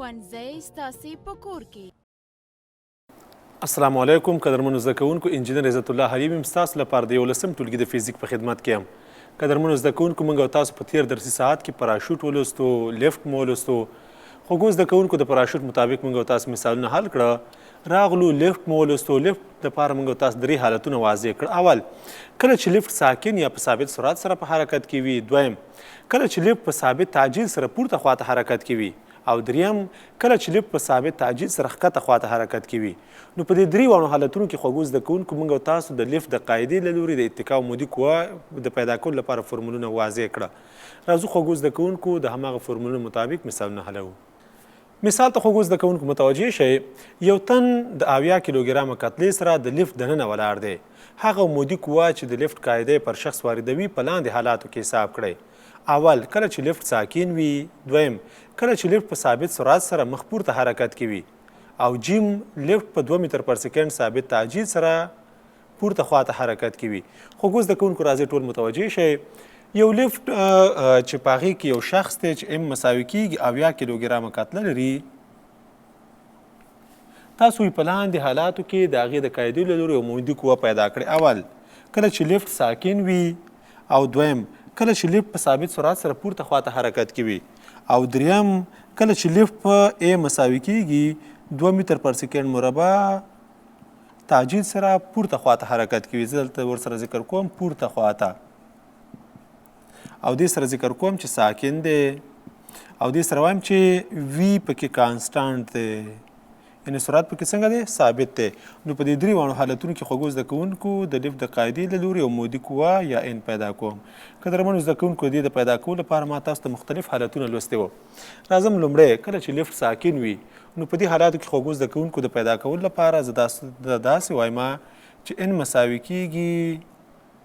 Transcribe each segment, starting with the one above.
ښوونځی ستاسې په کور کې. السلام علیکم قدرمنو زده کوونکو، انجینر عزت الله حلیم یم ستاسو لپاره د 11 ټولګي د فزیک په خدمت کې یم. قدرمنو زده کوونکو، موږ او تاسو په تیر درسي ساعت کې پراشوټ ولوستو، لیفټ مو ولوستو. خوږو زده کوونکو د پراشوټ مطابق موږ او تاسو مثالونه حل کړه. راغلو لیفټ مو ولوستو. لیفټ دپاره موږ او تاسو 3 حالتونه واضح کړه. اول، کله چې لیفټ ساکن یا په ثابت سرعت سره په حرکت کې وي. دویم، کله چې لیفټ په ثابت تعجیل سره پورته خواته حرکت کې وي. او دریم، کله چې لیفټ په ثابت تعجیل سره ښکته خواته حرکت کې وي. نو په دې 3 واړو حالتونو کې خوږو زده کوونکو موږ او تاسو د لیفټ د قاعدې له لوري د اتکا او مودي قوه د پیدا کولو لپاره فرمولونه واضح کړه. راځو خوږو زده کوونکو د هماغه فرمولونو مطابق مثالونه حلوو. مثال ته خوږو زده کوونکو متوجه شئ. یو تن د 70 کیلوګرامه کتلې سره د لیفټ دننه ولاړ دی. هغه مودي قوه چې د لیفټ قاعده پر شخص واردوي په لاندې حالاتو کې حساب کړئ. اول، کله چې لیفټ ساکن وي. دویم، کله چې لیفټ په ثابت سرعت سره مخ پورته حرکت کې وي. او جیم، لیفټ په 2 متر پر سکند ثابت تعجیل سره پورته خواته حرکت کې وي. خوږو زده کوونکو راځئ ټول متوجه شئ. یو لیفټ چې په هغې کې یو شخص دی چې ام مساوي کیږي 70 کیلوګرامه کتله لري. تاسو په لاندې حالاتو کې د هغې د قاعدې له لوري یو مودي قوه پیدا کړئ. اول، کله چې لیفټ ساکن وي. او دویم، کله چې لیفټ په ثابت سرعت سره پورته خواته حرکت کې وي. او دریم، کله چې لیفټ په ا مساوي کیږي 2 متر پر سکند مربع تعجیل سره پورته خواته حرکت کوي. زه دلته ورسره ذکر کوم پورته خواته، او دې سره ذکر کوم چې ساکن دی، او دې سره وایم چې وی پکې کانسټانټ دی، یعنې سرعت پکې څنګه دی؟ ثابت دی. نو په دې 3 واړو حالتونو کې خوږو زده کوونکو د لیفټ د قاعدې له لوري یو مودي قوه یا ان پیدا کوم. قدرمنو زده کوونکو، دې د پیدا کولو لپاره ما تاسو ته مختلف حالتونه لوستي وو. راځم لومړی، کله چې لیفټ ساکن وي. نو په دې حالاتو کې خوږو زده کوونکو د پیدا کولو لپاره زه داسې وایم چې ان مساوي کیږي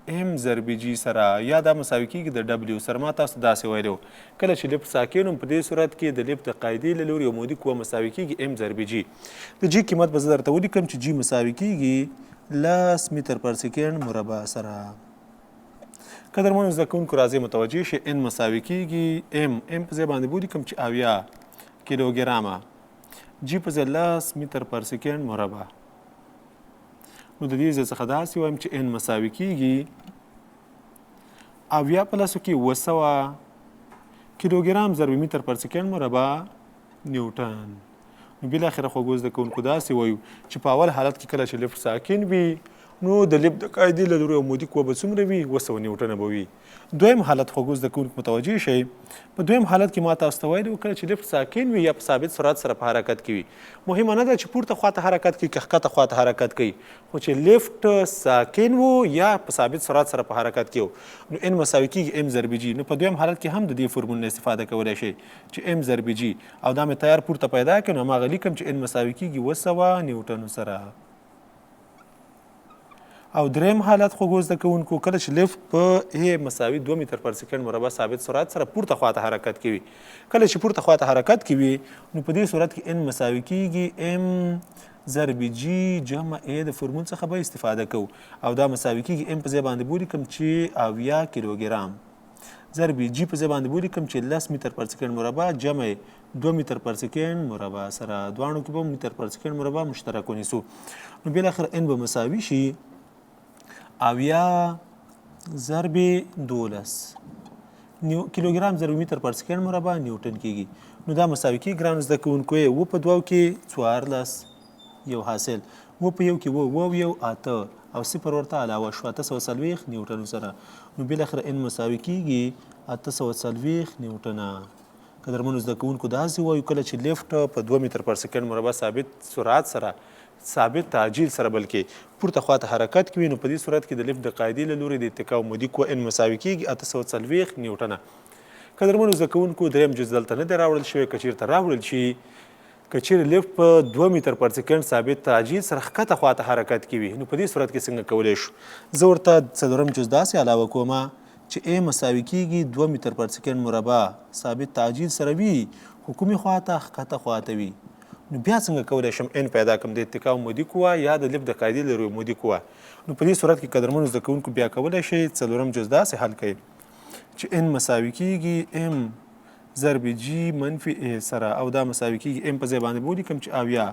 ام ضرب جی سره، یا دا مساوي کیږي د ډبلیو سره. ما تاسو داسې ویلو، کله چې لیفټ ساکن وم په دې صورت کې د لیفټ د قاعدې له لوري یو مودي قوه مساوي کیږي ام ضرب جی. د جی قیمت به زه درته ولیکم چې جی مساوي کیږي 10 متر پر سکند مربع سره. قدرمنو زده کوونکو راځئ متوجه شئ. ان مساوي کیږي ام په ځای باندې ولیکم چې 70 کیلوګرامه، جی په ځای 10 متر پر سکند مربع. نو د دې څخه داسې وایم چې ان مساوي کیږي 70 په لسو کې 200 کیلوګرام ضرب متر پر سکند مربع نیوټن. نو بالاخره خوږو زده کوونکو داسې وایو چې په اول حالت کې کله چې لیفټ ساکن وي، نو د لیفټ د قاعدې له لوري یو مودي قوه به څومره وي؟ 200 نیوټنه به وي. دویم حالت خوږو زده کوونکو متوجه شئ. په دویم حالت کې ما تاسو ته ویلي وو، کله چې لیفټ ساکن وي یا په ثابت سرعت سره په حرکت کې وي. مهمه نه ده چې پورته خواته حرکت کوي که ښکته خواته حرکت کوي، خو چې لیفټ ساکن و یا په ثابت سرعت سره په حرکت کې و، نو ان مساوي کیږي ام ضرب جی. نو په دویم حالت کې هم د دې فرمول نه استفاده کولی شئ چې ام ضرب جی، او دا مې تیار پورته پیدا کړ. نو هماغه لیکم چې ان مساوي کیږي 200 نیوټنو سره. او دریم حالت خوږو زده کوونکو، کله چې لیفټ په ا مساوي 2 متر پر سکند مربع ثابت سرعت سره پورته خواته حرکت کوي. کله چې پورته خواته حرکت کوي، نو په دې صورت کې ان مساوي کیږي ام ضرب جی جمع ا د فرمول څخه به استفاده کوو، او دا مساوي کیږي ام په ځای باندې ولیکم چې 70 کیلوګرام ضرب جی په ځای باندې ولیکم چې 10 متر پر سکند مربع جمع 2 متر پر سکند مربع سره. دواړو کې به متر پر سکند مربع مشترک ونیسو. نو بالاخره ان به مساوي شي 70 ضرب 12 کیلوګرام ضرب متر پر سکند مربع نیوټن کیږي. نو دا مساوي کیږي ګرانو زده کوونکو، 2 په 2 کې 14 یو حاصل، 2 په 1 کې 2 یو 8 او 0 ورته علاوه شو 840 نیوټنو سره. نو بالاخره ان مساوي کیږي 840 نیوټنه. قدرمنو زده کوونکو داسې وایو، کله چې لیفټ په 2 متر پر سکند مربع ثابت سرعت سره ثابت تعجیل سره بلکې پورته خواته حرکت کوي، نو په دې صورت کې د لیفټ د قاعدې له لوري د اتکا او مودي قوه ان مساوي کیږي 840 نیوټنه. قدرمنو زده کوونکو دریم جز دلته نه دی راوړل شوی. که چېرته راوړل شي، که چیرې لیفټ په 2 متر پر سکند ثابت تعجیل سره ښکته خواته حرکت کوي، نو په دې صورت کې څنګه کولی شو؟ زه ورته څلورم جز داسې علاوه کوم چې ا مساوي کیږي 2 متر پر سکند مربع ثابت تعجیل سره وي، خو کومې خواته؟ ښکته خواته وي. نو بیا څنګه کولی شم ان پیدا کړم؟ د اتکا مودي قوه یا د لیفټ د قاعدې له لوري مودي قوه. نو په دې صورت کې قدرمنو زده کوونکو بیا کولی شئ څلورم جز داسې حل کړئ چې ان مساوي کیږي ام ضرب جی منفي ا سره او دا مساوي کیږي ام په ځای باندې ولیکم چې اویا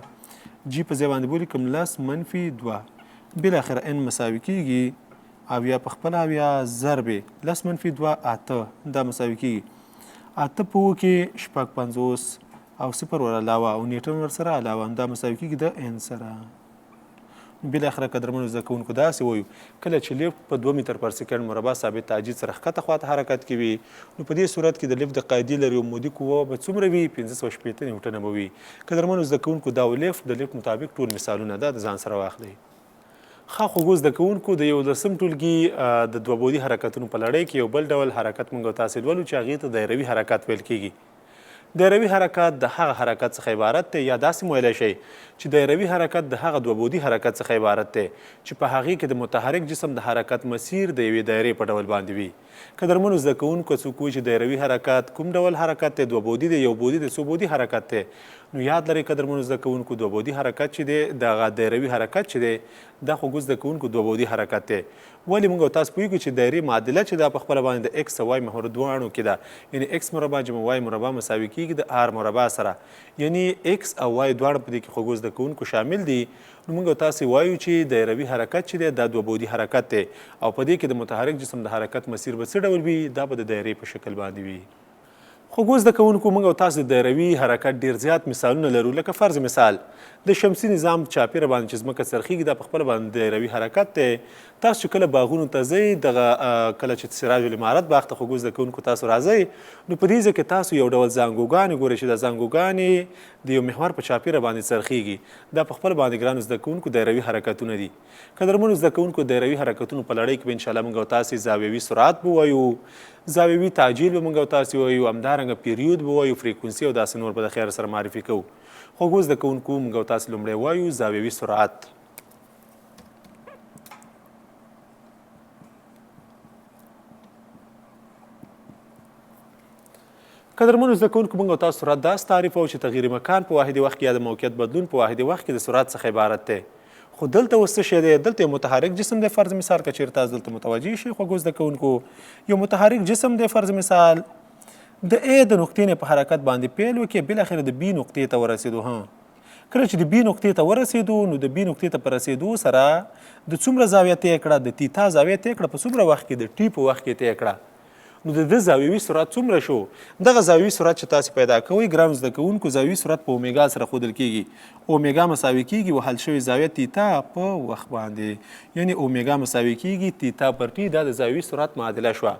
جی په ځای باندې ولیکم لس منفي 2 بالاخره ان مساوي کیږي اویا په خپل اویا ضرب لس منفي 2 اته دا مساوي کیږي اته په کې شپږ 50 او صفر ور علاوه او نیوټن ور سره علاوه دا مساوي کیږي د ان سره بالاخره قدرمنو زده کوونکو داسې وایو کله چې لیفت په 2 متر پر سکند مربع ثابت تعجیل سره ښکته خواته حرکت کوي نو په دې صورت کې د لیفت د قاعدې لري عمودي قوه به څومره وي 580 نیوټنه به وي قدرمنو زده کوونکو دا لیفت د لیفت مطابق ټول مثالونه دا د ځان سره واخلئ ښه خوږو زده کوونکو د 11 ټولګي د دوه بعدي حرکتونو په لړۍ کې یو بل ډول حرکت موږ تاسو لولو چې هغې ته دایروي حرکت ویل کیږي دایروي حرکت د هغه حرکت څخه عبارت دی یا داسې ویلی شئ چې دایروي حرکت د هغه دوه بعدي حرکت څخه عبارت دی چې په هغې کې د متحرک جسم د حرکت مسیر د یوې دایرې په ډول باندې وي قدرمنو زده کوونکو څوک وایي چې دایروي حرکت کوم ډول حرکت دی دوه بعدي دی یو بعدي دی څو بعدي حرکت دی نو یاد لرئ قدرمنو زده کوونکو دوه بعدي حرکت چې دی دغه دایروي حرکت چې دی دا خوږو زده کوونکو دوه بعدي حرکت دی ولې موږ تاسو پوهیږو چې دایرې معادله چې دا په خپله باندې د اکس او وای محور دواړو کې ده یعنې اکس مربع جمع وای مربع مساوي کیږي د آر مربع سره یعنې اکس او وای دواړه په دې کې خوږو زده کوونکو شامل دي نو موږ تاسو وایو چې دایروي حرکت چې دی دا دوه بعدي حرکت دی او په دې کې د متحرک جسم د حرکت مسیر به څه ډول وي دا به د دایرې په شکل باندې وي خوږو زده کوونکو موږ او تاسو د دایروي حرکت ډېر زیات مثالونه لرو لکه فرض مثال د شمسي نظام چاپیره باندې چې ځمکه څرخیږي دا په خپله باندې دایروي حرکت دی تاسو چې کله باغونو ته ځئ دغه کله چې سراج العمارت باغ ته خوږو زده کوونکو تاسو راځئ نو په دې ځای کې تاسو یو ډول زانګوګانې ګورئ چې دا زانګوګانې د یو محور په چاپیره باندې څرخیږي دا په خپل باندې ګرانو زده کوونکو دایروي حرکتونه دي قدرمنو زده کوونکو دایروي حرکتونو په لړۍ کې به انشاءالله موږ او تاسې زاویوي سرعت به وایو زاویوي تعجیل به موږ او تاسې وایو همدارنګه پیریود به وایو فریکونسي او داسې نور به د خیر سره معرفي کوو خوږو زده کوونکو موږ او تاسې لومړی وایو زاویوي سرعت قدرمنو زده کوونکو موږ او تاسو سرعت داسې تعریفوو چې تغییر مکان په واحد وخت کې یا د موقعیت بدلون په واحد وخت کې د سرعت څخه عبارت دی خو دلته اوس څه شی دی دلته یو متحرک جسم دی فرض مثال که چېرې تاسو دلته متوجه شئ خوږو زده کوونکو یو متحرک جسم دی فرض مثال د ا د نقطې نه په حرکت باندې پیل وکړي بالاخره د بي نقطې ته ورسېدو کله چې د بي نقطې ته ورسېدو نو د بي نقطې ته په رسېدو سره د څومره زاویه طی کړه د تیتا زاویه طی کړه په څومره وخت کې د ټي په وخت کې طی کړه نو د ده زاویوي سرعت څومره شو دغه زاویوي سرعت چې تاسو پیدا کوئ ګرانو زده کوونکو زاویوي سرعت په اومیګا سره ښودل کیږي اومیګا مساوي کیږي وهل شوې زاویه تیتا په وخت باندې یعنی اومیګا مساوي کیږي تیتا پر ټي دا د زاویوي سرعت معادله شوه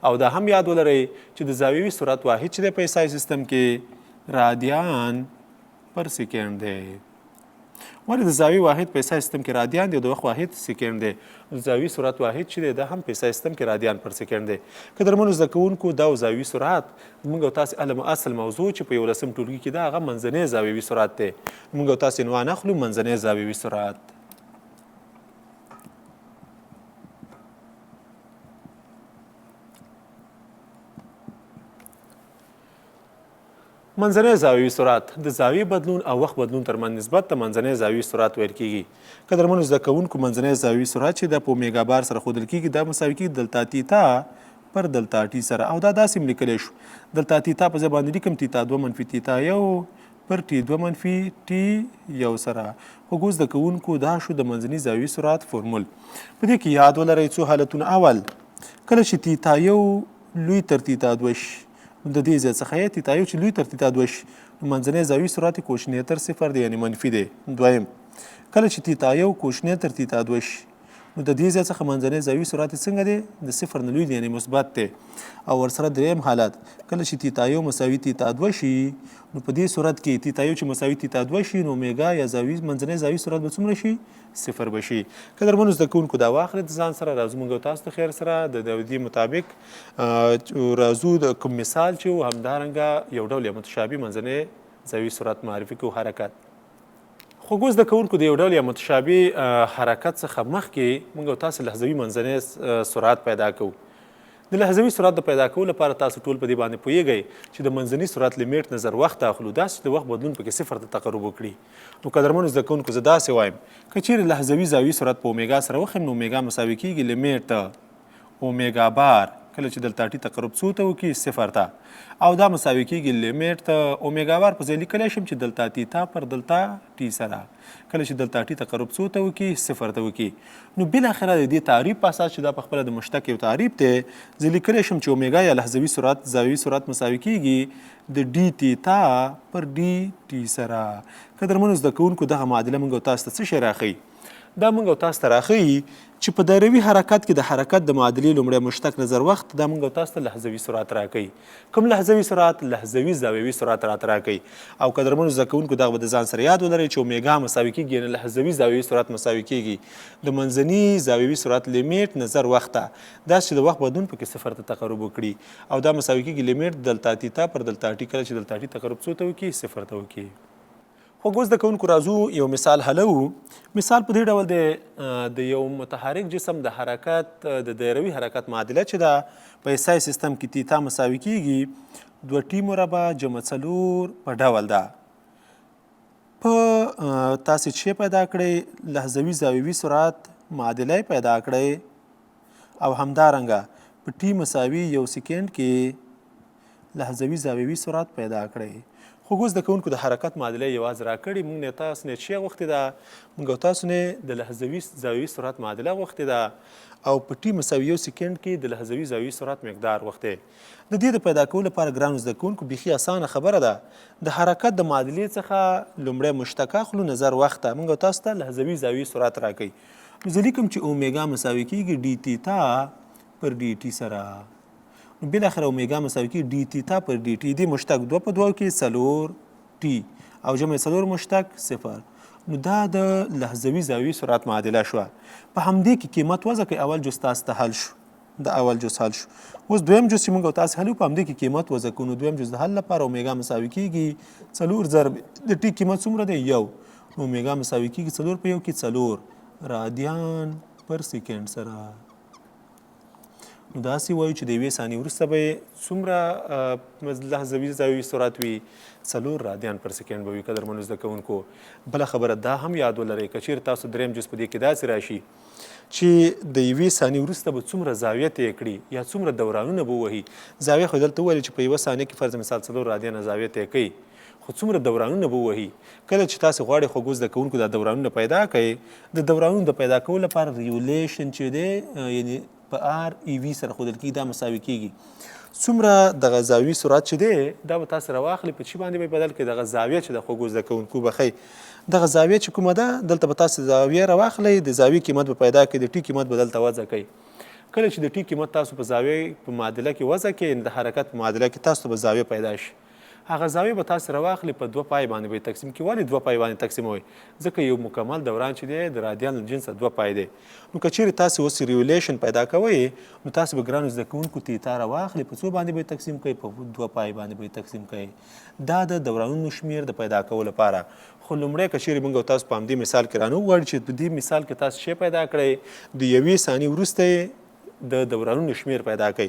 او دا هم یاد ولرئ چې د زاویوي سرعت واحد چې دی په حسابي سیستم کې رادیان پر سیکنډ دی ولې د زاویې واحد په حسابي سیستم کې رادیان دی او د وخت واحد سیکنډ دی د زاویې سرعت واحد چې دی دا هم په حسابي سیستم کې رادیان پر سیکنډ دی قدرمنو زده کوونکو دا زاویوي سرعت موږ او تاسې اصل موضوع چې په 11 ټولګي کې ده هغه منځنی زاویوي سرعت دی موږ او تاسې عنوان اخلو منځنی زاویوي سرعت منځنی زاویوي سرعت د زاویې بدلون او وخت بدلون ترمنځ نسبت ته منځنی زاویوي سرعت ویل کیږي قدرمنو زده کوونکو منځنی زاویوي سرعت چې د په اومیګا بار سره ښودل کیږي دا مساوي کیږي دلتا تیتا پر دلتا ټي سره او دا داسې هم لیکلی شو دلتا تیتا په ځای باندې لیکم تیتا 2 منفي تیتا 1 پر ټي 2 منفي ټي 1 سره خوږو زده کوونکو دا شو د منځني زاویوي سرعت فورمول په دې کې یاد ولرئ څو حالتونه اول کله چې تیتا 1 لوی تر تیتا 2 شي د دې ځای څخه تیتا 1 چې لوی تر تیتا 2 شي نو منځنی زاویوي سرعت یې کوشنی تر صفر دی یعنې منفي دی دویم کله چې تیتا 1 کوشنی تر تیتا 2 شي نو د دې ځای څخه منځنی زاویوي سرعت څنګه دی د صفر نه لوی دی یعنې مثبت دی او ورسره دریم حالت کله چې تیتا 1 مساوي تیتا 2 شي نو په دې صورت کې تیتا 1 چې مساوي تیتا 2 شي نو اومیګا یا منځنی زاویوي سرعت به څومره شي صفر به شي قدرمنو زده کوونکو دا واخلئ د ځان سره راځو موږ او تاسو د خیر سره د دې مطابق راځو د کوم مثال چې همدارنګه یو ډول یا متشابه منځنی زاویوي سرعت معرفي کوو حرکت خوږو زده کوونکو د یو ډول یا متشابه حرکت څخه مخکې موږ او تاسو لحظوي منځنی سرعت پیدا کوو د لحظوي سرعت د پیدا کولو لپاره تاسو ټول په دې باندې پوهیږئ چې د منځني سرعت لیمیټ نظر وخت اخلو داسې د وخت بدلون پکې صفر ته تقرب وکړي نو قدرمنو زده کوونکو زه داسې وایم که چیرې لحظوي زاویوي سرعت په اومیګا سره وښیم نو اومیګا مساوي کیږي لیمیټ اومیګا بار کله چې دلته ټي تقرب څو ته وکړي صفر ته او دا مساوي کېږي لیمیټ ته اومیګا بار په ځای لیکلی شم چې دلته تیتا پر دلته ټي سره کله چې دلته ټي تقرب څو ته وکړي صفر ته وکړي نو بالاخره د دې تعریف په اساس چې دا په خپله د مشتق یو تعریف دی زه لیکلی شم چې اومیګا یا لحظوي سرعت زاویوي سرعت مساوي کېږي د ډي تیتا پر ډي ټي سره. قدرمنو زده کوونکو دغه معادله موږ او تاسو ته څه شی راښیي؟ دا موږ او تاسو ته راښیي چې په دایروي حرکت کې د حرکت د معادلې لومړی مشتق نظر وخت دا موږ او تاسو ته لحظوي سرعت راکوي. کوم لحظوي سرعت؟ لحظوي زاویوي سرعت راته راکوي. او قدرمنو زده کوونکو دغه به د ځان سره یاد ولرئ چې اومیګا مساوي کېږي یعنې لحظوي زاویوي سرعت مساوي کېږي د منځني زاویوي سرعت لیمیټ نظر وخت ته داسې چې د وخت بدلون پکې صفر ته تقرب وکړي او دا مساوي کېږي لیمیټ دلتا تیتا پر دلتا ټي کله چې دلتا ټي تقرب څو ته وکړي صفر ته وکړي. خو اوس د کوونکو راځو یو مثال حلو. مثال په دې ډول دی د یو متحرک جسم د حرکت د دایروي حرکت معادله چې ده په ایسای سیستم کې تیتا مساوي کېږي 2 ټي مربع جمع 4 په ډول ده. په تاسې چې پیدا کړئ لحظوي زاویوي سرعت معادله پیدا کړئ او همدارنګه په ټي مساوي 1 سکند کې لحظوي زاویوي سرعت پیدا کړئ. خو اوس د کوونکو د حرکت معادله یوازې راکړې موږ نه تاسو نه چې غوښتې ده موږ تاسو نه د لحظوي زاویوي سرعت معادله غوښتې ده او په ټي مساوي 1 سکند کې د لحظوي زاویوي سرعت مقدار غوښتې. د دې د پیدا کولو لپاره ګرانو زده کوونکو بیخي اسانه خبره ده. د حرکت د معادلې څخه لومړی مشتق اخلو نظر وخت ته موږ تاسو ته لحظوي زاویوي سرعت راکوي. نو زه لیکم چې اومیګا مساوي کېږي ډي تیتا پر ډي ټي سره. بالاخره اومیګا مساوي کېږي ډي تیتا پر ډي ټي. دې مشتق 2 په 2 کې 4 ټي او جمع 4 مشتق صفر. نو دا د لحظوي زاویوي سرعت معادله شوه. په همدې کې قیمت وضع کوي. اول جز تاسو ته حل شو د اول جز حل شو. اوس دویم جز چې موږ تاسو حل په همدې کې قیمت وضع کوو. نو دویم جز د حل لپاره اومیګا مساوي کېږي 4 ضرب د ټي قیمت څومره دی 1 نو اومیګا مساوي کېږي 4 په 1 کې 4 رادیان پر سکند سره. نو داسې وایو چې د 1 ثانیې وروسته به څومره لحظوي زاویوي سرعت وي 4 رادیان پر سکند به وي. قدرمنو زده کوونکو بله خبره دا هم یاد ولرئ که چیرې تاسو دریم جز په دې کې داسې راشي چې د 1 ثانیې وروسته به څومره زاویه طی کړي یا څومره دورانونه به ووهي. زاویه خو دلته وویل چې په 1 ثانیه کې فرض مثال 4 رادیانه زاویه طی کوي خو څومره دورانونه به ووهي. کله چې تاسو غواړئ خو زده کوونکو دا دورانونه پیدا کړئ د دورانونو د پیدا کولو لپاره ریولیشن چې دی یعنی په آر ای وي سره ښودل کېږي دا مساوي کېږي څومره دغه زاویوي سرعت چې دی دا به تاسو راواخلئ په چی باندې به بدل کړئ دغه زاویه چې د خوږو زده کوونکو به ښیي دغه زاویه چې کومه ده دلته به تاسو زاویه راواخلئ د زاویې قیمت به پیدا کړئ د ټي قیمت به دلته وضع کړئ. کله چې د ټي قیمت تاسو په زاویې په معادله کې وضع کړئ د حرکت په معادله کې تاسو به زاویه پیدا شي. هغه زاویه به تاسو راواخلئ په 2 پای باندې به تقسیم کړئ. ولې 2 پای باندې تقسیموئ؟ ځکه یو مکمل دوران چې دی د رادیان له جنسه 2 پای دی. نو که چیرې تاسو اوس ریولیشن پیدا کوئ نو تاسو به ګرانو زده کوونکو تیتا راواخلئ په څو باندې به تقسیم کړئ په 2 پای باندې به تقسیم کړئ. دا د دورانونو شمیر د پیدا کولو لپاره. خو لومړی که چیرې موږ تاسو په همدې مثال کې رانه وغواړو چې په دې مثال کې تاسو شی پیدا کړئ د 1 ثانیې وروسته د دورانونو شمیر پیدا کړئ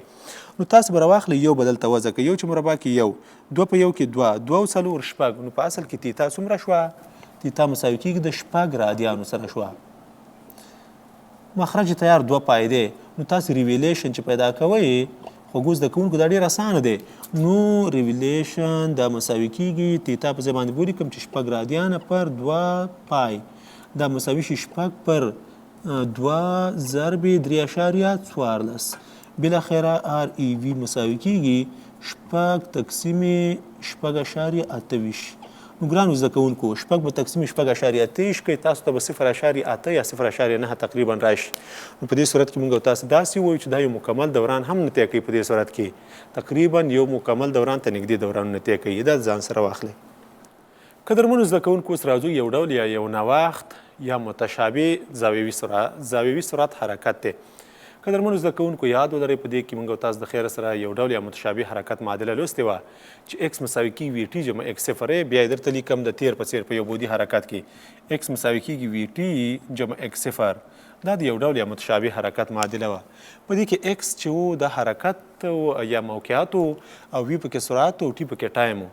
نو تاسو به راواخلئ یو به دلته وضع کړئ یو چې مربع کې 1 2 په 1 کې 2 2 او 4 شپږ. نو په اصل کې تیتا څومره شوه؟ تیتا مساوي کېږي د شپږ رادیانو سره شوه. مخرج تیار 2 پای دی. نو تاسو ریولیشن چې پیدا کوئ خو زده کوونکو دا ډېر اسانه دی. نو ریولیشن دا مساوي کېږي تیتا په ځای باندې ولیکم چې شپږ رادیانه پر 2 پای دا مساوي شي شپږ پر 2 ضرب 3.14 بالاخره آر ای وی مساوي کېږي شپږ تقسیم 6.28. نو ګرانو زده کوونکو شپږ به تقسیم 6.28 کوي تاسو ته به 0.8 یا 0.9 تقریبا راشي. نو په دې صورت کې موږ تاسو داسې وایو چې دا یو مکمل دوران هم نه طی کوي. په دې صورت کې تقریبا یو مکمل دوران ته نږدې دورانونه طی کوي. دا ځان سره واخلئ. قدرمنو زده کوونکو اوس راځو یو ډول یا یو نواخت یا متشابه زاویوي سرعت حرکت دی. قدرمنو زده کوونکو یاد ولرئ په دې کې موږ تاسو د خیر سره یو ډول یا متشابه حرکت معادله لوستې وه چې اکس مساوي کېږي وي ټي جمع اکس صفر بیا یې درته لیکم د تیر په څیر په یو بعدي حرکت کې اکس مساوي کېږي وي ټي جمع اکس صفر. دا د یو ډول یا متشابه حرکت معادله وه. په دې کې اکس چې و د حرکت یا موقعیت او وي پکې سرعت او ټي پکې ټایم و.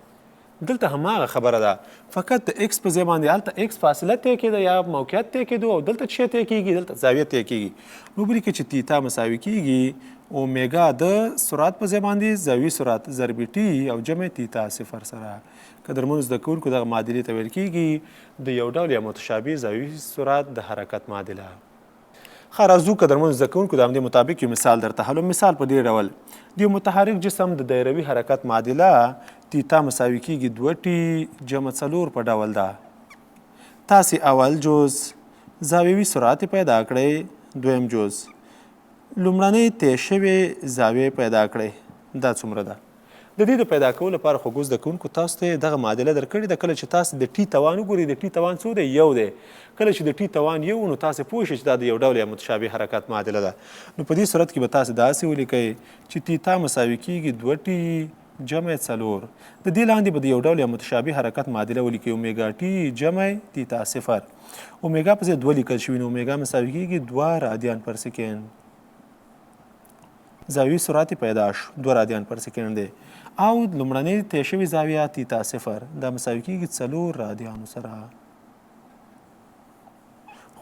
دلته هماغه خبره ده فقط د ایکس په ځای باندې هلته ایکس فاصله طی کېده یا موقعیت طی کېدو او دلته څه طی کېږي دلته زاویه طی کېږي نو ولیکئ چې تیتا مساوي کېږي اومیګا د سرعت په ځای باندې زاویې سرعت ضرب ټي او جمع تیتا صفر سره قدرمنو زده کوونکو دغه معادلې ته ویل کېږي د یو ډول یا متشابه زاویې سرعت د حرکت معادله ښه راځو قدرمنو زده کوونکو د همدې مطابق یو مثال درته حلوم مثال په دې ډول د یو متحرک جسم د دایروي حرکت معادله تیتا مساوي کېږي 2 ټي جمع 4 په ډول ده تاسې اول جز زاویوي سرعت پیدا کړئ دویم جز لومړنۍ طی شوې زاویې پیدا کړئ دا څومره ده د دې د پیدا کولو لپاره خو ګوز د کوونکو تاسو ته دغه معادله درکړې ده کله چې تاسو د ټي توان وګورئ د ټي توان څو دی یو دی کله چې د ټي توان یو نو تاسو پوه شئ چې دا د یو ډول یا متشابه حرکت معادله ده نو په دې صورت کې به تاسو داسې ولیکئ چې تیتا مساوي کېږي 2 ټي جمع 4 د دې لاندې به د یو ډول یا متشابه حرکت معادله ولیکئ اومیګا ټي جمع تیتا صفر اومیګا په ځای 2 لیکل شوي نو اومیګا مساوي کېږي 2 رادیان پر سکند زاویې سرعت پیدا شو 2 رادیان پر سکند دی او لومړنۍ طی شوې زاویه تیتا صفر دا مساوي کېږي 4 رادیانو سره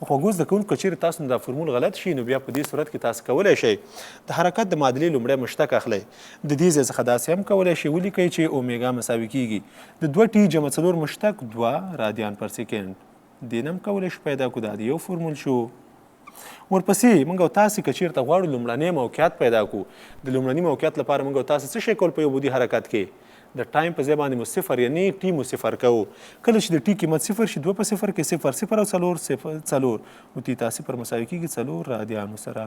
خو خوږو زده کوونکو که چیرې تاسو دا فرمول غلط شي نو بیا په دې صورت کې تاسو کولی شئ د حرکت د معادلې لومړی مشتق اخلئ د دې ځای څخه داسې هم کولی شئ ولیکئ چې اومیګا مساوي کېږي د 2 ټي جمع 4 مشتق 2 رادیان پر سکند دې نه هم کولی شو پیدا کړو دا د یو فرمول شو ورپسې موږ او تاسې که چیرته غواړو لومړنی موقعیت پیدا کړو د لومړني موقعیت لپاره موږ او تاسې څه شی کول په یو بودي حرکت کې د ټایم په ځای باندې مو صفر یعنی ټي مو صفر کوو کله چې د ټي قیمت صفر شي 2 په صفر کې صفر صفر او 4 څلور نو تیتا صفر مساوي کېږي 4 رادیانو سره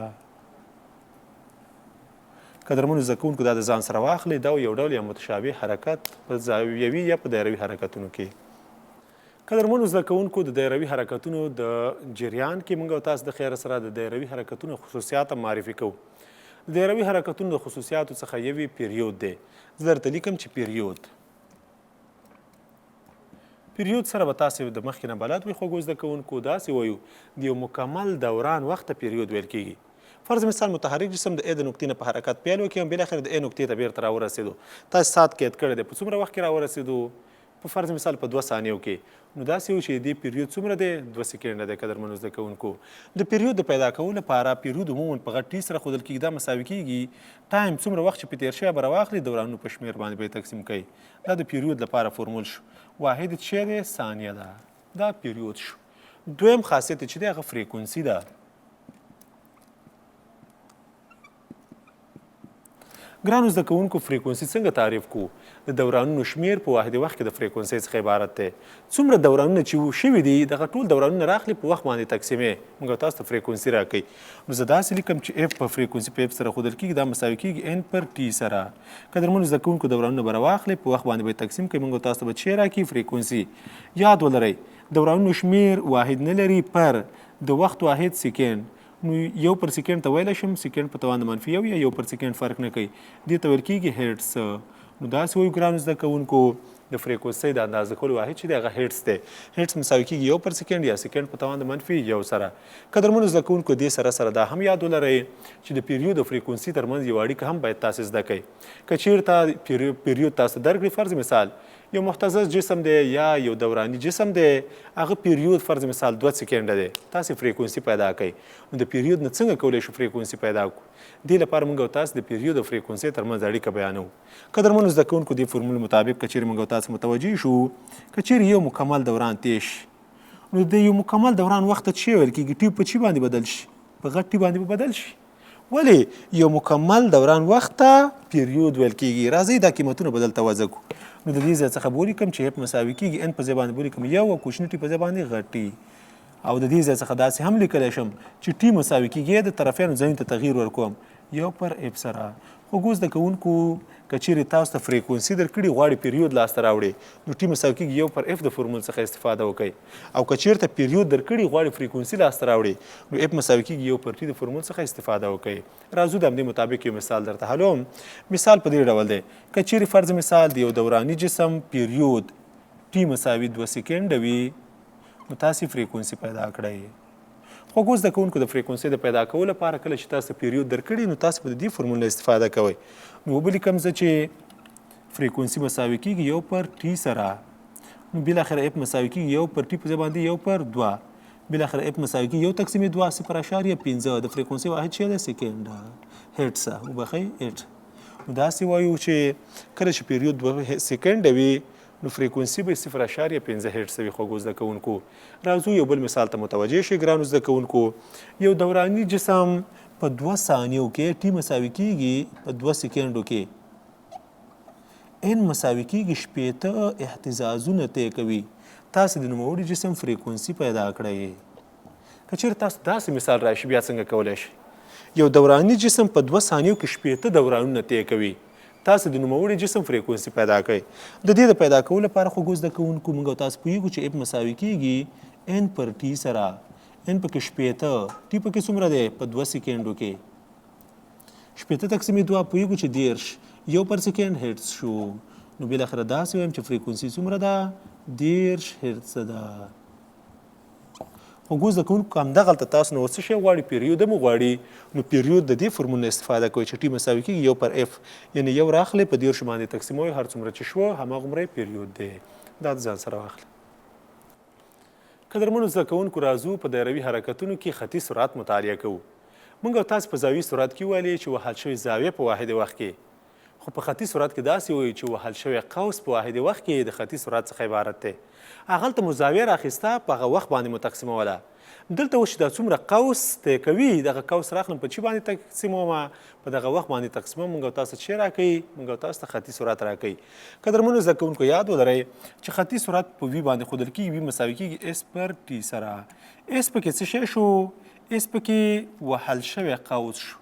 قدرمنو زده کوونکو دا د ځان سره واخلئ دا یو ډول یا متشابه حرکت په زاویوي یا په دایروي حرکتونو کې قدرمنو زده کوونکو د دایروي حرکتونو د جریان کې موږ او تاسو د خیره سره د دایروي حرکتونو خصوصیات معرفي کوو د دایروي حرکتونو د خصوصیاتو څخه یوې پیریود دی زه درته لیکم چې پیریود سره به تاسو د مخکې نه بلد وي خوږو زده کوونکو داسې وایو د یو مکمل دوران وخت ته پیریود ویل کېږي فرض مثال متحرک جسم د ا د نقطې نه په حرکت پیل وکړي او بالاخره د ا نقطې ته بیرته راورسېدو تاسو ساعت قید کړی دی په څومره وخت کې راورسېدو په فرض مثال په 2 ثانیو کې نو داسې و چې دې پیریود څومره دی 2 سکنډه دی قدرمنو زده کوونکو د پیریود د پیدا کولو لپاره پیریود عموما په غټ ټي سره ښودل کېږي دا مساوي کېږي ټایم څومره وخت چې په تېر شوی به راواخلي دورانونو په شمېر باندې به یې تقسیم کوي دا د پیریود لپاره فرمول شو واحد چې دی ثانیه ده دا پیریود شو دویم خاصیت چې دی هغه فریکونسي ده ګرانو زده کوونکو فریکونسي څنګه تعریف کړو د دورانونو شمیر په واحد وخت کې د فریکونسي څخه عبارت دی څومره دورانونه چې شوي دي دغه ټول دورانونه راخلي په وخت باندې تقسیمې موږ تاسو ته فریکونسي راکوي نو زه داسې لیکم چې اف په فریکونسي په اف سره ښودل کېږي دا مساوي کېږي ان پر ټي سره قدرمنو زده کوونکو دورانونه به راواخلي په وخت باندې به تقسیم کوي موږ تاسو ته به چې راکړي فریکونسي یاد ولرئ دورانونو شمیر واحد نه لري پر د وخت واحد سکند نو یو پر سکند ته ویلی شم سکند په توان د منفي یا یو پر سکند فرق نه کوي دې ته ویل کېږي هرټس نو داسې وایو ګرانو زده کوونکو د فریکونسۍ د اندازه کولو واحد چې دی هغه هرټس دی هرټس مساوي کېږي یو پر سکند یا سکند په توان د منفي یو سره قدرمنو زده کوونکو دې سره سره دا هم یاد ولرئ چې د پیریود او فریکونسي ترمنځ یو اړیکه هم باید تاسو زده کړئ که چیرته پیریود تاسو درکړي فرض مثال یو محتزز جسم دی یا یو دورانی جسم دی هغه پیریود فرض مثال 2 سکنډه دی تاسو فریکونسي پیدا کړئ نو د پیریود نه څنګه کولی شو فریکونسي پیدا کړو دې لپاره موږ او تاسو د پیریود او فریکونسي ترمنځ اړیکه بیانوو قدرمنو زده کوونکو دې فرمول مطابق که چیرې موږ او تاسو متوجه شو که چیرې یو مکمل دوران تېر شي نو د یو مکمل دوران وخت ته څه ویل کېږي ټي په چی باندې بدل شي په غټ ټي باندې به بدل شي ولې یو مکمل دوران وخت ته پیریود ویل کېږي راځئ دا قیمتونه به دلته وضع کړو نو د دې ځای څخه به ولیکم چې اف مساوي کېږي ان په ځای باندې به ولیکم یو او کوچني ټي په ځای باندې غټ ټي او د دې ځای څخه داسې هم لیکلی شم چې ټي مساوي کېږي د طرفینو ځایونو ته تغییر ورکوم یو پر اف سره خو ګوز زده کوونکو که چیرې تاسو ته فریکونسي درکړي غواړي پیریود لاسته راوړي نو ټي مساوي کېږي یو پر اف د فرمول څخه استفاده وکړئ او که چیرته پیریود درکړي غواړي فریکونسي لاسته راوړي نو اف مساوي کېږي یو پر ټي د فرمول څخه استفاده وکړئ راځو د همدې مطابق یو مثال درته حلوم مثال په دې ډول دی که چیرې فرض مثال د یو دوراني جسم پیریود ټي مساوي 2 سکنډه وي نو تاسې فریکونسي پیدا کړئ خو ګوز زده کوونکو د فریکونسۍ د پیدا کولو لپاره کله چې تاسو پیریود درکړي نو تاسو به د دې فرمول نه استفاده کوئ نو وبلیکم زه چې فریکونسي مساوي کېږي 1 پر ټي سره. نو بالاخره اف مساوي کېږي 1 پر ټي په ځای باندې 1 پر 2. بالاخره اف مساوي کېږي 1 تقسیم 2 0.5. د فریکونسي واحد څه دی؟ سکند هرټز. وبخئ هرټ. نو داسې وایو چې کله چې پیریود 2 سکند وي نو فریکونسي به 0.5 هرټز وي. خوږو زده کوونکو راځو یو بل مثال ته متوجه شئ ګرانو زده کوونکو. یو دوراني جسم په 2 ثانیو کې ټي مساوي کېږي په 2 سکندو کې ان مساوي کېږي 80 اهتزازونه طی کوي. تاسو د نوموړي جسم فریکونسي پیدا کړئ. که چېرې تاسو داسې مثال راشي بیا څنګه کولی شئ؟ یو دوراني جسم په 2 ثانیو کې 80 دورانونه طی کوي. تاسو د نوموړي جسم فریکونسي پیدا کړئ. د دې د پیدا کولو لپاره خوږو زده کوونکو موږ او تاسو پوهېږو چې اف مساوي کېږي ان پر ټي سره. ان پکې 80 ټي پکې څومره دی؟ په 2 سکندو کې 80 تقسیم 2 پوهېږو چې 10 1 پر سکند هرټز شو. نو بالاخره داسې وایم چې فریکونسي څومره ده؟ 10 هرټز ده. خوږو زده کوونکو همدغلته تاسو نه څه شی غواړي؟ پیریود هم غواړي. نو پیریود د دې فورمول نه استفاده کوي چې ټي مساوي کېږي 1 پر اف، یعنې 1 راخلئ په 10 باندې تقسیموئ، هر څومره چې شوه هماغومره پیریود دی. دا د ځان سره واخلئ. قدرمنو زده کوونکو راځو په دایروي حرکتونو کې خطي سرعت مطالعه کوو. موږ او تاسو په زاویې سرعت کې ویلې چې وهل شوې زاویه په واحد وخت کې، خو په خطي سرعت کې داسې وایي چې وهل شوی قوس په واحد وخت کې د خطي سرعت څخه عبارت دی. هغلته مو زاویه راخیسته په هغه وخت باندې مو تقسیموله. دلته اوس چې دا څومره قوس طی کوي دغه قوس راخلم په چی باندې تقسیمومه؟ په دغه وخت باندې تقسیموم. موږ او تاسو څه راکوي؟ موږ او تاسو ته خطي سرعت راکوي. قدرمنو زده کوونکو یاد ولرئ چې خطي سرعت په وي باندې ښودل کېږي. وي مساوي کېږي اس پر ټي سره. اس پکې څه شی شو؟ اس پکې وهل شوی قوس شو.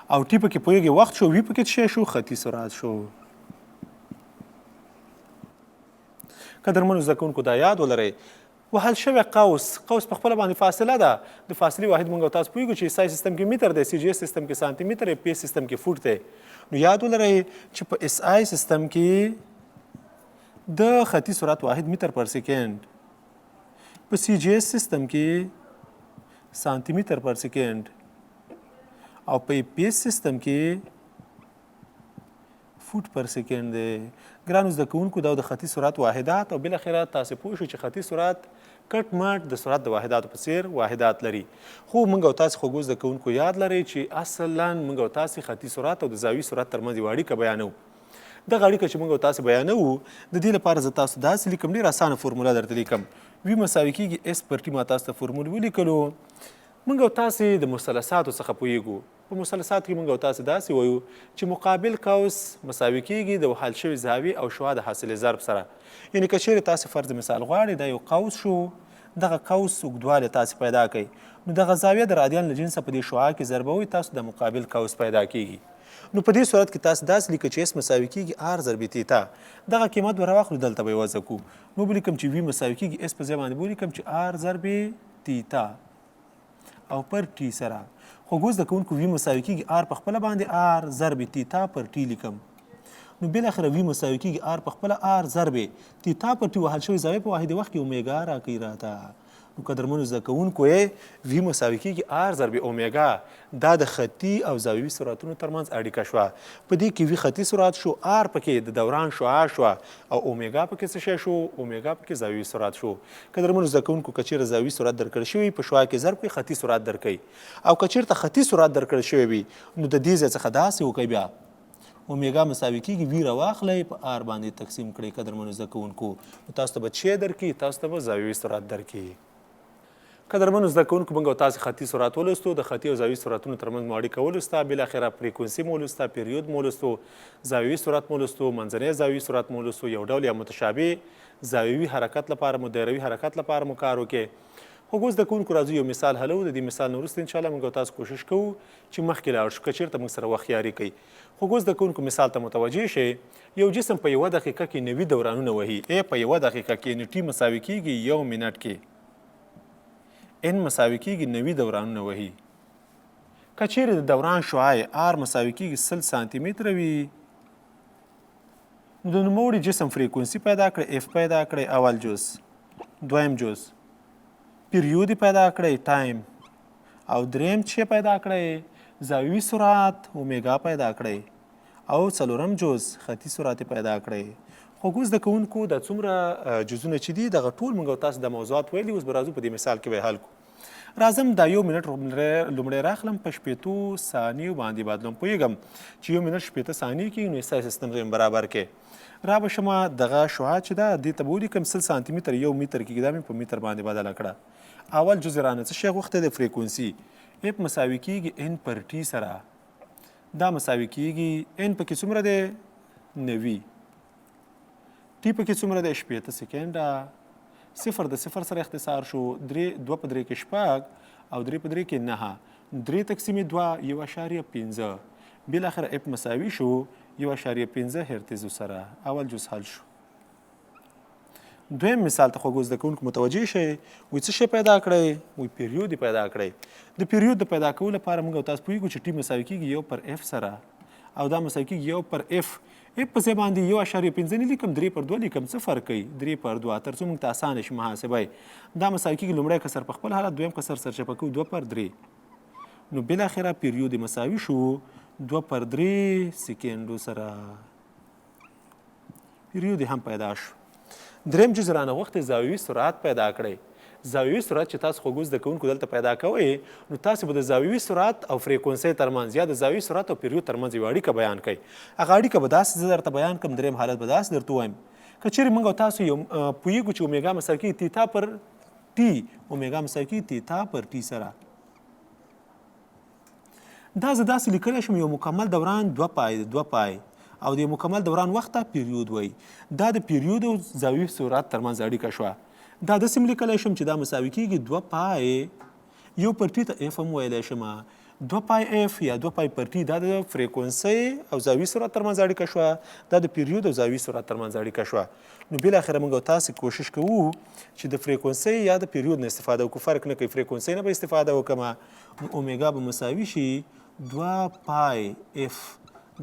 او ټي پکې پوهېږي وخت شو. وي پکې څه شی شو؟ خطي سرعت شو. قدرمنو زده کوونکو دا یاد ولرئ وهل شوی قوس په خپله باندې فاصله ده. د فاصلې واحد موږ او تاسو پوهېږو چې SI سیستم کې متر دی، CGS سیستم کې سانتي متر دی، PS سیستم کې فوټ دی. نو یاد ولرئ چې په SI سیستم کې د خطي سرعت واحد متر پر سکند، په CGS سیستم کې سانتي متر پر سکند او په PS سیستم کې فوټ پر سکند دی. ګرانو زده کوونکو دا د خطي سرعت واحدات او بالاخره تاسو پوه شئ چې خطي سرعت کټ مټ د سرعت د واحداتو په څیر واحدات لري. خو موږ او تاسو خوږو زده کوونکو یاد لرئ چې اصلا موږ او تاسو خطي سرعت او د زاویې سرعت ترمنځ یوه اړیکه بیانوو. دغه اړیکه چې موږ او تاسو بیانوو د دې لپاره زه تاسو داسې لیکم، ډېره اسانه فورموله درته لیکم. وي مساوي کېږي اس پر ټي. ما تاسو ته فورمول ولیکلو. موږ او تاسې د مثلثاتو څخه پوهېږو. په مثلثاتو کې موږ او تاسې داسې وایو چې مقابل قوس مساوي کېږي د وهل شوي زاویې او شعاع د حاصلې ضرب سره. یعنې که چیرې تاسې فرض مثال غواړئ دا یو قوس شو، دغه قوس اوږدوالی تاسې پیدا کړئ، نو دغه زاویه د رادیان له جنسه په دې شعاع کې ضربوئ، تاسو د مقابل قوس پیدا کېږي. نو په دې صورت کې تاسو داسې لیکئ چې اس مساوي کېږي آر ضرب تیتا. دغه قیمت به راواخلو دلته به یې وضع کړو. نو به لیکم چې وي مساوي کېږي اس په ځای باندې به ولیکم چې آر ضرب تیتا او پر ټي سره. خوږو زده کوونکو وي مساوي کېږي آر په خپله باندې آر ضرب تیتا پر ټي لیکم. نو بالاخره وي مساوي کېږي آر په خپله آر ضرب تیتا پر ټي وهل شوی زاویې په واحد وخت کې اومیګا راکوي راته. نو قدرمنو زده کوونکو یې وي مساوي کېږي آر ضرب اومیګا. دا د خطي او زاویوي سرعتونو ترمنځ اړیکه شوه. په دې کې وي خطي سرعت شو، آر پکې د دوران شعاع شوه او اومیګا پکې څه شی شو؟ اومیګا پکې زاویوي سرعت شو. قدرمنو زده کوونکو که چېرې زاویوي سرعت درکړل شوي په شعاع کې ضرب کړئ، خطي سرعت درکوي. او که چېرته خطي سرعت درکړل شوی وي نو د دې ځای څخه داسې وکړئ بیا اومیګا مساوي کېږي وي راواخلئ په آر باندې تقسیم کړئ. قدرمنو زده کوونکو نو تاسو ته به څه درکړي؟ تاسو ته به زاویوي سرعت درکړي. قدرمنو زده کوونکو موږ او تاسو خطي سرعت ولوستو، د خطي او زاویوي سرعتونو ترمنځ مو اړیکه ولوسته، بالاخره فریکونسي مو ولوسته، پیریود مو ولوستو، زاویوي سرعت مو ولوستو، منځنی زاویوي سرعت مو ولوستو، یو ډول یا متشابه زاویوي حرکت لپاره مو دایروي حرکت لپاره مو کار وکړي. خوږو زده کوونکو راځو یو مثال حلو. د دې مثال نه وروسته انشاءالله موږ او تاسو کوشش کوو چې مخکې لاړ شو که چېرته موږ سره وخت یاري کوي. خوږو زده کوونکو مثال ته متوجه شئ. یو جسم په یوه دقیقه کې 90 دورانونه وهي. په یوه دقیقه کې نو ټي مساوي کېږي 1 منټ کې ان مساوي کېږي 90 دورانونه وهي. که چیرې د دوران شعاع آر مساوي کېږي 100 سانتي متره وي نو د نوموړي جسم فریکونسي پیدا کړئ، اف پیدا کړئ اول جز، دویم جز پیریود پیدا کړئ ټایم، او دریم چې پیدا کړئ زاویوي سرعت اومیګا پیدا کړئ او څلورم جز خطي سرعت پیدا کړئ. خو ګوز د کوونکو د څومره جزونه چې دي دغه ټول موږ تاسو د موضوعات ویلي، اوس به راځو په دې مثال کې به حل کړو. راځم دا 1 منټ لومړی راخلم په 60 ثانیو باندې بدلوم. پوهېږم چې 1 منټ 60 ثانیې کې نو ستاسې سیستم برابر کې را به شمه دغه شعاع چې ده دې ته به ولیکم 100 سانتي متر 1 متر کېږي، دا مې په متر باندې بدله کړه. اول جز رانه څه شی غوښتی د فریکونسي اف مساوي کېږي ان پر ټي سره، دا مساوي کېږي ان پکې څومره دی 90، ټي پکې څومره دی 60 سکنډه، صفر د صفر سره اختصار شو، 2 په 3 کې 6 او 3 په 3 کې 9، 3 تقسیم 2 1.5 بالاخره اف مساوي شو 1.5 هرتز سره. اول جز حل شو. دویم مثال ته خو ګوز د کوونکو متوجه شئ، وایي څه شی پیدا کړئ؟ وایي پیریود پیدا کړئ. د پیریود د پیدا کولو لپاره موږ تاسو پوهېږو چې ټي مساوي کېږي 1 پر اف سره او دا مساوي کېږي 1 پر اف. اف په ځای باندې 1.5 نه لیکم، 3 پر 2 لیکم، څه فرق کوي؟ 3 پر 2 تر څو موږ ته اسانه شي محاسبه. دا مساوي کېږي لومړی کسر په خپل حالت، دویم کسر سرچپه کوو 2 پر 3، نو بالاخره پیریود مساوي شو 2 پر 3 سکنډو سره. پیریود هم پیدا شو. دریم جز رانه غوښتې زاویوي سرعت پیدا کړئ. زاویوي سرعت چې تاسو خو ګوز د کوونکو دلته پیدا کوئ، نو تاسو به د زاویوي سرعت او فریکونسۍ ترمنځ یا د زاویوي سرعت او پیریود ترمنځ یوه اړیکه بیان کړئ. هغه اړیکه به داسې زه درته بیان کړم، دریم حالت به داسې درته ووایم که چیرې موږ او تاسو یو پوهېږو چې اومیګا مساوي کېږي تیتا پر ټي، اومیګا مساوي کېږي تیتا پر ټي سره. دا زه داسې لیکلی شم یو مکمل دوران 2 پای او د مکمل دوران وخت ته پیریود وایي. دا د پیریود او زاویوي سرعت ترمنځ اړیکه شوه. دا داسې م لیکلی شم چې دا مساوي کېږي 2 پای یو پر ټي ته اف هم ویلی شم، 2 پای اف یا 2 پای پر ټي، دا د فریکونسۍ او زاویوي سرعت ترمنځ اړیکه شوه، دا د پیریود او زاویوي سرعت ترمنځ اړیکه شوه. نو بالاخره موږ تاسې کوشش کوو چې د فریکونسۍ یا د پیریود نه استفاده وکړو، فرق نه کوي، فریکونسۍ نه به استفاده وکړم، نو اومیګا به مساوي شي 2 پای اف،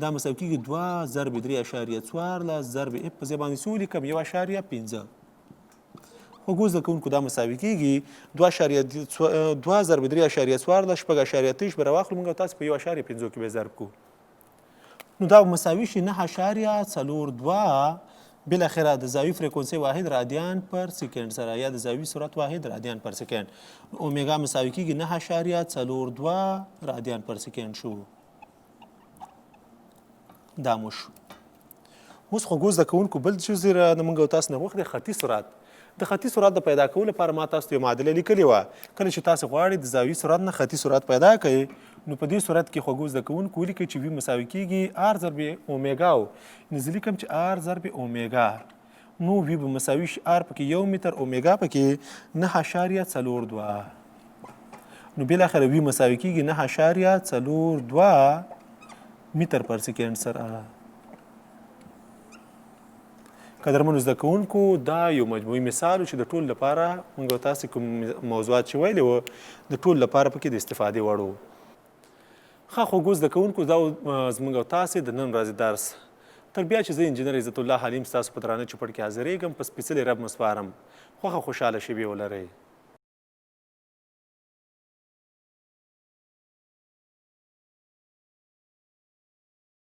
دا مساوي کېږي 2 ضرب 3.14 ضرب اف په ځای باندې څه ولیکم 1.5. خو ګوز د کوونکو دا مساوي کېږي 2 ضرب 3.14 شپږ به راواخلو موږ تاسو په 1.5 کې به ضرب کړو، نو دا مساوي شي 9.42 بالاخره د زاویوي فریکونسۍ واحد رادیان پر سکنډ سره یا د زاویوي سرعت واحد رادیان پر سکنډ. اومیګا مساوي کېږي 9.42 رادیان پر سکنډ شو. دا مو شو. اوس خو ګوز د کوونکو بل جز نه موږ تاسو نه غوښتي خطي سرعت. د خطي سرعت د پیدا کولو لپاره ما تاسو ته یو معادله لیکلې وه. کله چې تاسو غواړئ د زاویوي سرعت نه خطي سرعت پیدا کړئ، نو په دې صورت کې خو ګوز د کوونکو ولیکئ چې وي مساوي کېږي آر ضرب اومیګا، نو زه لیکم چې آر ضرب اومیګا، نو وي به مساوي شي آر پکې 1 متر اومیګا پکې 9.42، نو بالاخره وي مساوي کېږي 9.42 متر پر سکنډ سره. قدرمنو زده کوونکو دا یو مجموعي مثال چې د ټول لپاره موږ تاسو کوم موضوعات چې ویلي وو د ټول لپاره پکې د استفادې وړ وو. ښه خو ګوز زده کوونکو دا زموږ تاسو د نن ورځې درس تر بیا چې زه انجینر عزت الله حلیم ستاسو په درانه چوپړ کې حاضرېږم، په سپېڅلي رب مسپارم. خوښه خوشحاله شېبې ولرئ.